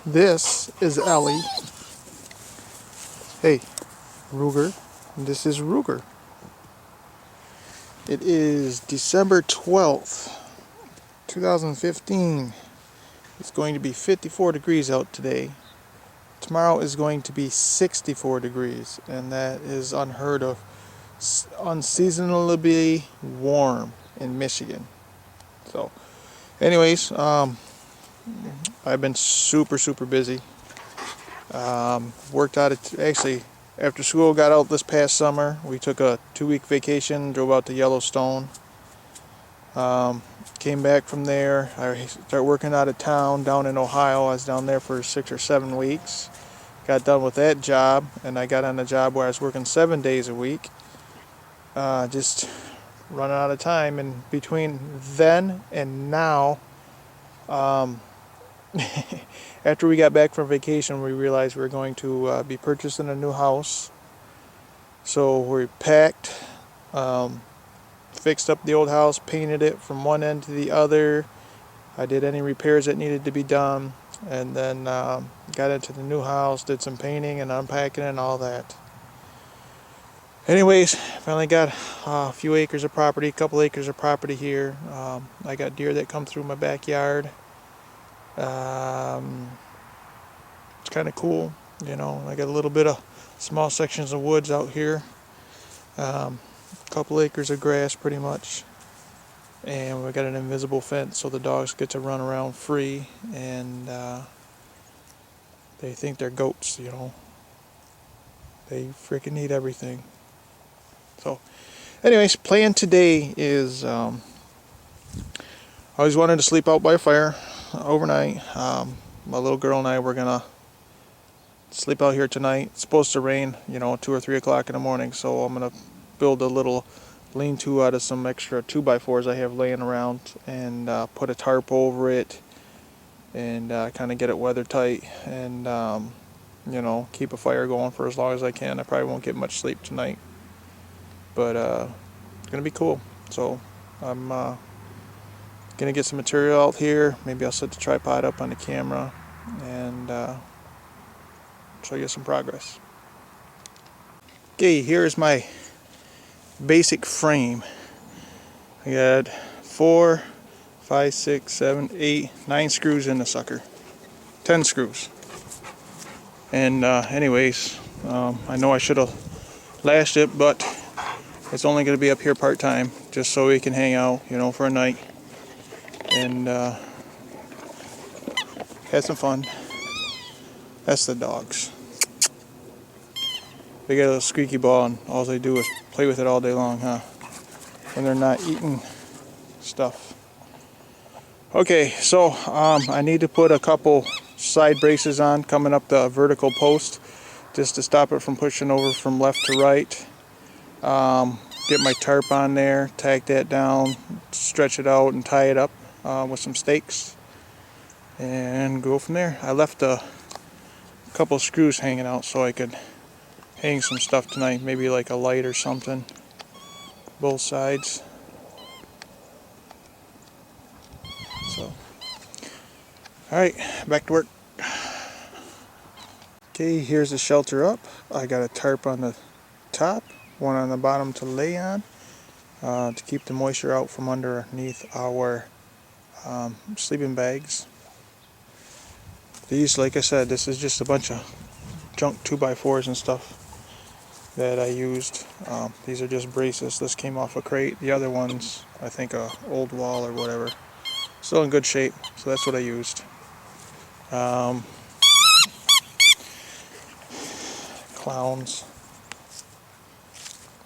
This is Ellie. Hey, Ruger. This is Ruger. It is December 12th, 2015. It's going to be 54 degrees out today. Tomorrow is going to be 64 degrees, and that is unheard of. Unseasonably warm in Michigan. So, anyways, I've been super busy. Worked out actually after school got out this past summer. We took a 2-week vacation, drove out to Yellowstone. Came back from there. I started working out of town down in Ohio. I was down there for 6 or 7 weeks. Got done with that job, and I got on a job where I was working 7 days a week. Just running out of time, and between then and now, after we got back from vacation, we realized we were going to be purchasing a new house. So we packed, fixed up the old house, painted it from one end to the other. I did any repairs that needed to be done, and then got into the new house, did some painting and unpacking and all that. Anyways, finally got a few acres of property, a couple acres of property here. I got deer that come through my backyard. It's kind of cool, you know. I got a little bit of small sections of woods out here. A couple acres of grass pretty much. And we got an invisible fence so the dogs get to run around free, and they think they're goats, you know. They freaking eat everything. So, anyways, plan today is I always wanted to sleep out by a fire overnight. My little girl and I were gonna sleep out here tonight. It's supposed to rain, you know, 2 or 3 o'clock in the morning, so I'm gonna build a little lean-to out of some extra 2x4s I have laying around, and put a tarp over it, and kind of get it weather tight, and you know, keep a fire going for as long as I can. I probably won't get much sleep tonight, but it's gonna be cool. So I'm gonna get some material out here. Maybe I'll set the tripod up on the camera and show you some progress. Okay, here's my basic frame. I got 4, 5, 6, 7, 8, 9 screws in the sucker. 10 screws. And anyways, I know I should have lashed it, but it's only going to be up here part-time, just so we can hang out, you know, for a night and have some fun. That's the dogs. They get a little squeaky ball, and all they do is play with it all day long, huh? When they're not eating stuff. Okay, so I need to put a couple side braces on coming up the vertical post, just to stop it from pushing over from left to right. Get my tarp on there, tack that down, stretch it out, and tie it up with some stakes, and go from there. I left a couple screws hanging out so I could hang some stuff tonight, maybe like a light or something, both sides. So, alright, back to work. Okay, here's the shelter up. I got a tarp on the top, one on the bottom to lay on, to keep the moisture out from underneath our sleeping bags. These, like I said, this is just a bunch of junk 2x4s and stuff that I used. These are just braces. This came off a crate. The other ones, I think a old wall or whatever. Still in good shape, so that's what I used. Clowns.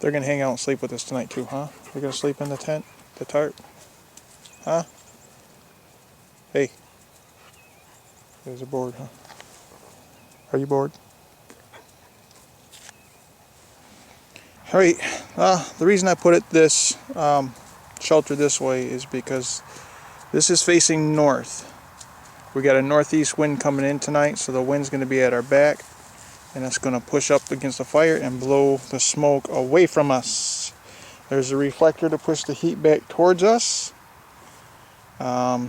They're gonna hang out and sleep with us tonight too, huh? They're gonna sleep in the tent, the tarp, huh? Hey, you guys are bored, huh? Are you bored? Alright, the reason I put it this shelter this way is because this is facing north. We got a northeast wind coming in tonight, so the wind's going to be at our back, and it's going to push up against the fire and blow the smoke away from us. There's a reflector to push the heat back towards us.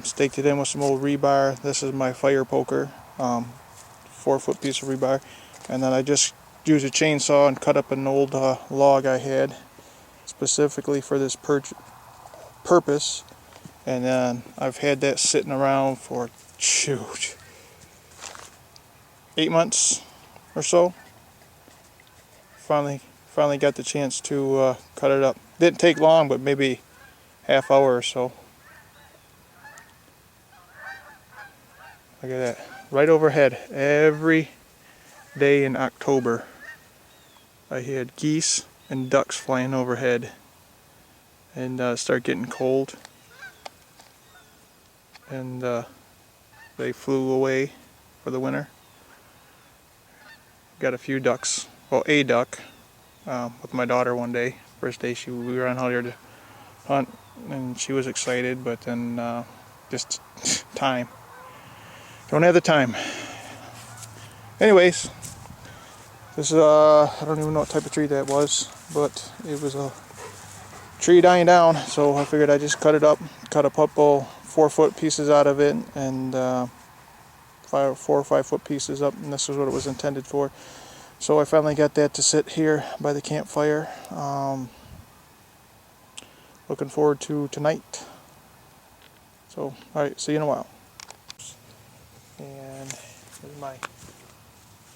Staked it in with some old rebar. This is my fire poker. 4-foot piece of rebar, and then I just used a chainsaw and cut up an old log I had specifically for this purpose, and then I've had that sitting around for 8 months or so. Finally got the chance to cut it up. Didn't take long, but maybe half hour or so. Look at that, right overhead. Every day in October I had geese and ducks flying overhead, and start getting cold, and they flew away for the winter. Got a few ducks, well, a duck with my daughter one day. First day we were on out here to hunt, and she was excited, but then just time. Don't have the time. Anyways, this is I don't even know what type of tree that was, but it was a tree dying down, so I figured I'd just cut it up, cut a couple 4-foot pieces out of it, and 4 or 5-foot pieces up, and this is what it was intended for. So I finally got that to sit here by the campfire. Looking forward to tonight. So, alright, see you in a while. And here's my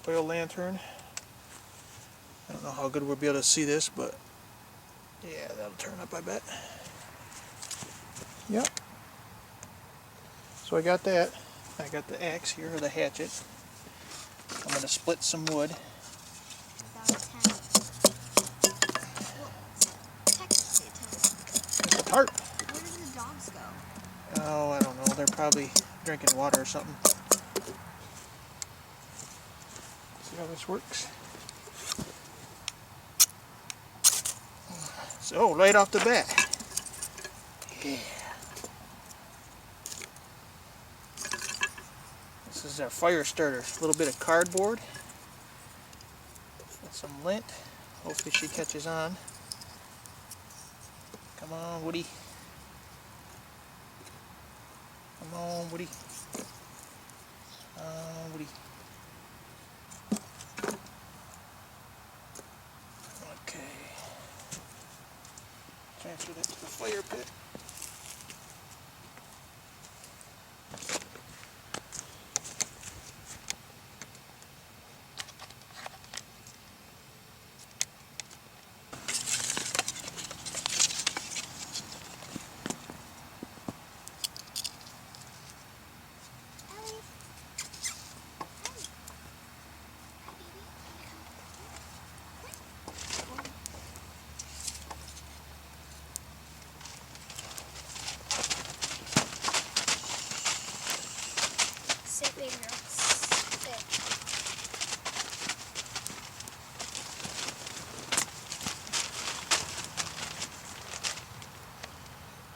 oil lantern. I don't know how good we'll be able to see this, but yeah, that'll turn up, I bet. Yep. So I got that. I got the axe here, or the hatchet. I'm going to split some wood. It's a tarp. Where did the dogs go? Oh, I don't know. They're probably drinking water or something. See how this works? So, right off the bat. Yeah. This is our fire starter. A little bit of cardboard. And some lint. Hopefully she catches on. Come on, Woody. Come on, Woody. Woody. Okay. Transfer that to the fire pit. Sit, baby girl. Sit.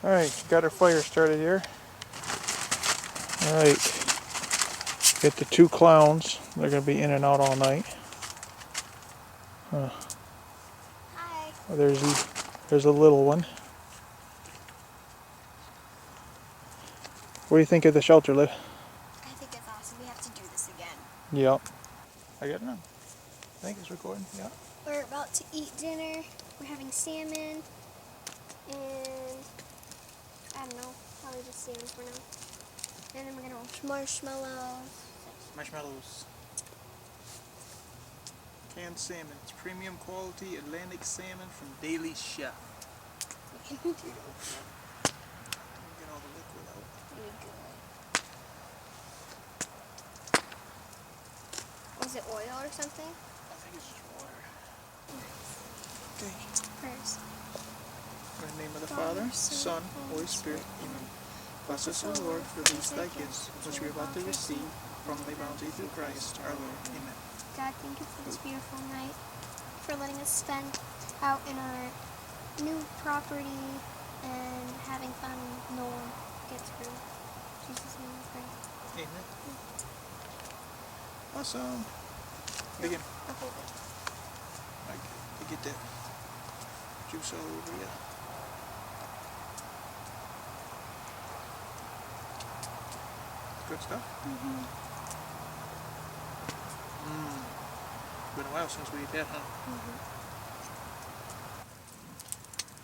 Alright, got our fire started here. Alright, get the 2 clowns. They're going to be in and out all night. Hi. There's a little one. What do you think of the shelter, Liv? I think it's awesome. We have to do this again. Yep. I got it on. I think it's recording. Yeah. We're about to eat dinner. We're having salmon. And I don't know. Probably just salmon for now. And then we're going to roast marshmallows. Marshmallows. Canned salmon. It's premium quality Atlantic salmon from Daily Chef. Get all the liquid out. Really good. Was it oil or something? I think it's just water. Okay. Prayers. In the name of the Father, Son, Holy Spirit. Amen. Bless us, O Lord, for these thy gifts, which we are about to receive from thy bounty through Christ our Lord. Amen. God, thank you for this beautiful night, for letting us spend out in our new property and having fun. No one gets hurt. In Jesus' name we pray. Amen. Awesome. Begin. I'll hold it. I get that juice all over you. Good stuff. Mm-hmm. Been a while since we ate that, huh?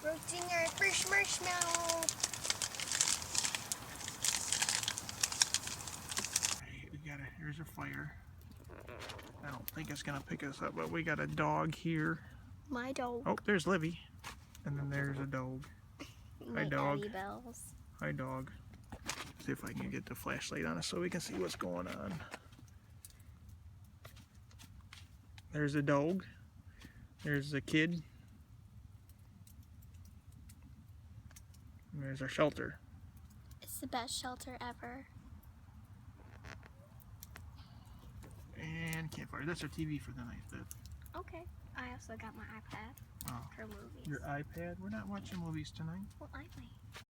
Roasting our first marshmallow. Here's a fire. I don't think it's gonna pick us up, but we got a dog here. My dog. Oh, there's Livy. And then there's a dog. My dog. Daddy Bells. Hi, dog. See if I can get the flashlight on us so we can see what's going on. There's a dog. There's a kid. And there's our shelter. It's the best shelter ever. And campfire. That's our TV for the night, Beth. Okay. I also got my iPad Oh. for movies. Your iPad? We're not watching movies tonight. Well, I might.